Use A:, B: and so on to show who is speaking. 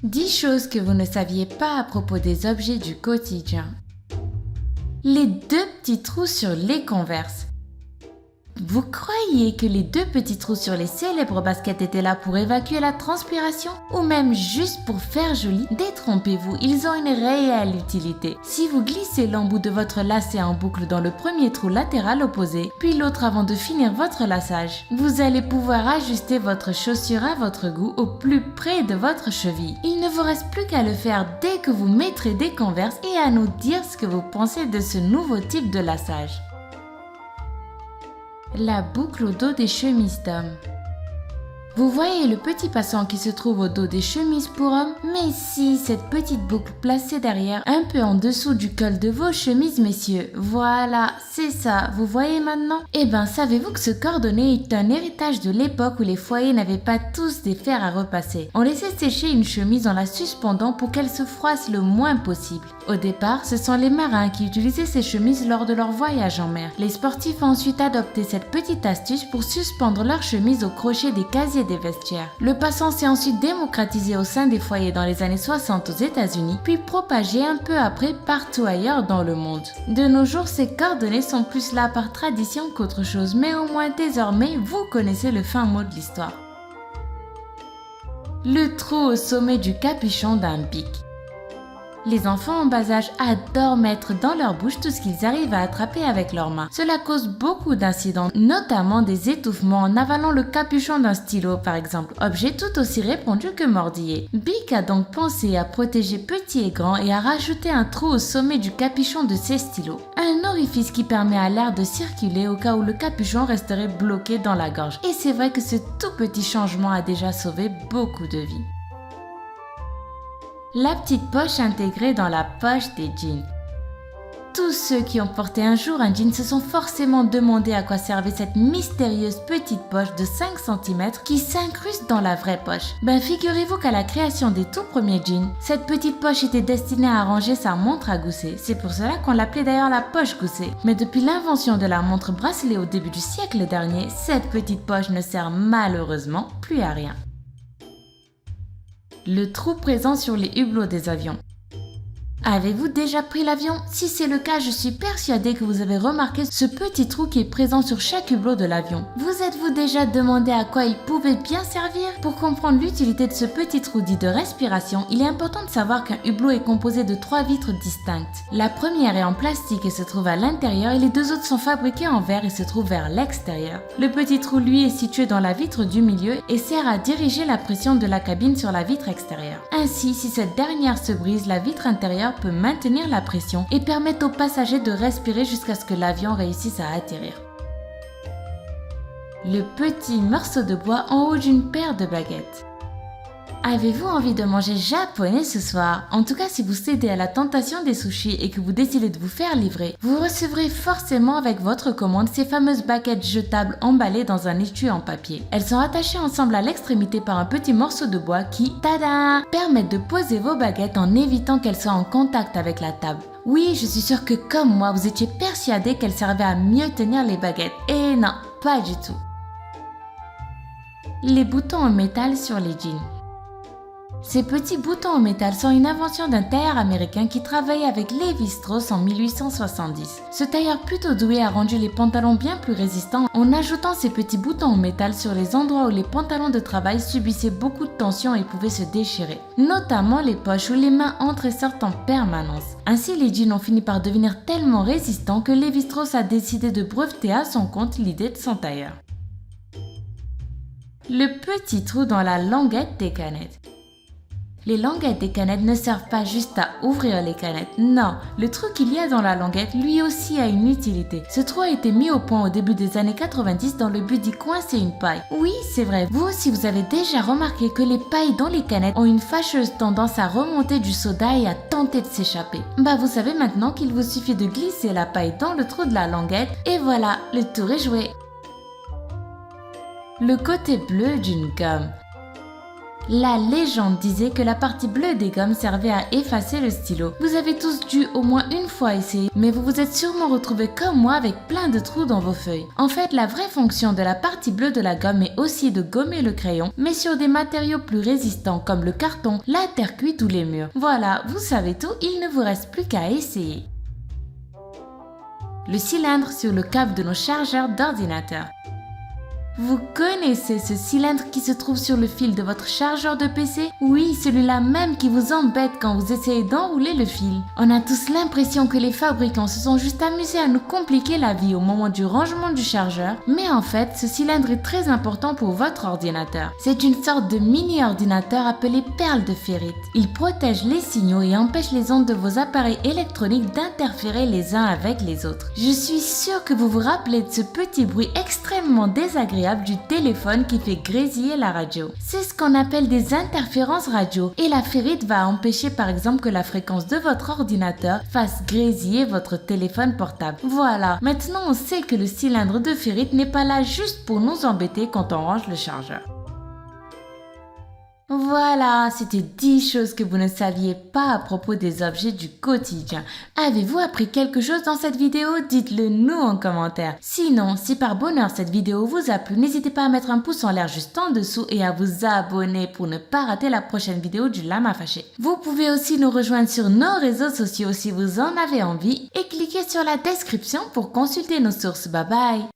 A: 10 choses que vous ne saviez pas à propos des objets du quotidien. Les 2 petits trous sur les Converse. Vous croyez que les 2 petits trous sur les célèbres baskets étaient là pour évacuer la transpiration ou même juste pour faire joli? Détrompez-vous, ils ont une réelle utilité. Si vous glissez l'embout de votre lacet en boucle dans le premier trou latéral opposé, puis l'autre avant de finir votre laçage, vous allez pouvoir ajuster votre chaussure à votre goût au plus près de votre cheville. Il ne vous reste plus qu'à le faire dès que vous mettrez des Converse et à nous dire ce que vous pensez de ce nouveau type de laçage. La boucle au dos des chemises d'hommes. Vous voyez le petit passant qui se trouve au dos des chemises pour hommes? Mais si, cette petite boucle placée derrière, un peu en dessous du col de vos chemises, messieurs. Voilà, c'est ça, vous voyez maintenant? Eh ben, savez-vous que ce cordonnet est un héritage de l'époque où les foyers n'avaient pas tous des fers à repasser? On laissait sécher une chemise en la suspendant pour qu'elle se froisse le moins possible. Au départ, ce sont les marins qui utilisaient ces chemises lors de leur voyage en mer. Les sportifs ont ensuite adopté cette petite astuce pour suspendre leur chemise au crochet des casiers des vestiaires. Le passant s'est ensuite démocratisé au sein des foyers dans les années 60 aux États-Unis, puis propagé un peu après partout ailleurs dans le monde. De nos jours, ces cordonnets sont plus là par tradition qu'autre chose, mais au moins désormais, vous connaissez le fin mot de l'histoire. Le trou au sommet du capuchon d'un bic. Les enfants en bas âge adorent mettre dans leur bouche tout ce qu'ils arrivent à attraper avec leurs mains. Cela cause beaucoup d'incidents, notamment des étouffements en avalant le capuchon d'un stylo par exemple, objet tout aussi répandu que mordillé. Bic a donc pensé à protéger petits et grands et à rajouter un trou au sommet du capuchon de ses stylos. Un orifice qui permet à l'air de circuler au cas où le capuchon resterait bloqué dans la gorge. Et c'est vrai que ce tout petit changement a déjà sauvé beaucoup de vies. La petite poche intégrée dans la poche des jeans. Tous ceux qui ont porté un jour un jean se sont forcément demandé à quoi servait cette mystérieuse petite poche de 5 cm qui s'incruste dans la vraie poche. Ben figurez-vous qu'à la création des tout premiers jeans, cette petite poche était destinée à ranger sa montre à gousset. C'est pour cela qu'on l'appelait d'ailleurs la poche gousset. Mais depuis l'invention de la montre bracelet au début du siècle dernier, cette petite poche ne sert malheureusement plus à rien. Le trou présent sur les hublots des avions. Avez-vous déjà pris l'avion? Si c'est le cas, je suis persuadée que vous avez remarqué ce petit trou qui est présent sur chaque hublot de l'avion. Vous êtes-vous déjà demandé à quoi il pouvait bien servir? Pour comprendre l'utilité de ce petit trou dit de respiration, il est important de savoir qu'un hublot est composé de 3 vitres distinctes. La première est en plastique et se trouve à l'intérieur et les 2 autres sont fabriquées en verre et se trouvent vers l'extérieur. Le petit trou lui est situé dans la vitre du milieu et sert à diriger la pression de la cabine sur la vitre extérieure. Ainsi, si cette dernière se brise, la vitre intérieure peut maintenir la pression et permettre aux passagers de respirer jusqu'à ce que l'avion réussisse à atterrir. Le petit morceau de bois en haut d'une paire de baguettes. Avez-vous envie de manger japonais ce soir? En tout cas, si vous cédez à la tentation des sushis et que vous décidez de vous faire livrer, vous recevrez forcément avec votre commande ces fameuses baguettes jetables emballées dans un étui en papier. Elles sont attachées ensemble à l'extrémité par un petit morceau de bois qui, tada, permettent de poser vos baguettes en évitant qu'elles soient en contact avec la table. Oui, je suis sûre que comme moi, vous étiez persuadés qu'elles servaient à mieux tenir les baguettes. Et non, pas du tout. Les boutons en métal sur les jeans. Ces petits boutons en métal sont une invention d'un tailleur américain qui travaillait avec Lévi-Strauss en 1870. Ce tailleur plutôt doué a rendu les pantalons bien plus résistants en ajoutant ces petits boutons en métal sur les endroits où les pantalons de travail subissaient beaucoup de tension et pouvaient se déchirer, notamment les poches où les mains entrent et sortent en permanence. Ainsi, les jeans ont fini par devenir tellement résistants que Lévi-Strauss a décidé de breveter à son compte l'idée de son tailleur. Le petit trou dans la languette des canettes. Les languettes des canettes ne servent pas juste à ouvrir les canettes, non, le trou qu'il y a dans la languette lui aussi a une utilité. Ce trou a été mis au point au début des années 90 dans le but d'y coincer une paille. Oui, c'est vrai, vous aussi vous avez déjà remarqué que les pailles dans les canettes ont une fâcheuse tendance à remonter du soda et à tenter de s'échapper. Bah vous savez maintenant qu'il vous suffit de glisser la paille dans le trou de la languette et voilà, le tour est joué. Le côté bleu d'une gomme. La légende disait que la partie bleue des gommes servait à effacer le stylo. Vous avez tous dû au moins une fois essayer, mais vous vous êtes sûrement retrouvés comme moi avec plein de trous dans vos feuilles. En fait, la vraie fonction de la partie bleue de la gomme est aussi de gommer le crayon, mais sur des matériaux plus résistants comme le carton, la terre cuite ou les murs. Voilà, vous savez tout, il ne vous reste plus qu'à essayer. Le cylindre sur le câble de nos chargeurs d'ordinateur. Vous connaissez ce cylindre qui se trouve sur le fil de votre chargeur de PC? Oui, celui-là même qui vous embête quand vous essayez d'enrouler le fil. On a tous l'impression que les fabricants se sont juste amusés à nous compliquer la vie au moment du rangement du chargeur, mais en fait, ce cylindre est très important pour votre ordinateur. C'est une sorte de mini-ordinateur appelé perle de ferrite. Il protège les signaux et empêche les ondes de vos appareils électroniques d'interférer les uns avec les autres. Je suis sûre que vous vous rappelez de ce petit bruit extrêmement désagréable du téléphone qui fait grésiller la radio. C'est ce qu'on appelle des interférences radio et la ferrite va empêcher par exemple que la fréquence de votre ordinateur fasse grésiller votre téléphone portable. Voilà, maintenant on sait que le cylindre de ferrite n'est pas là juste pour nous embêter quand on range le chargeur. Voilà, c'était 10 choses que vous ne saviez pas à propos des objets du quotidien. Avez-vous appris quelque chose dans cette vidéo? Dites-le nous en commentaire. Sinon, si par bonheur cette vidéo vous a plu, n'hésitez pas à mettre un pouce en l'air juste en dessous et à vous abonner pour ne pas rater la prochaine vidéo du Lama Fâché. Vous pouvez aussi nous rejoindre sur nos réseaux sociaux si vous en avez envie et cliquez sur la description pour consulter nos sources. Bye bye!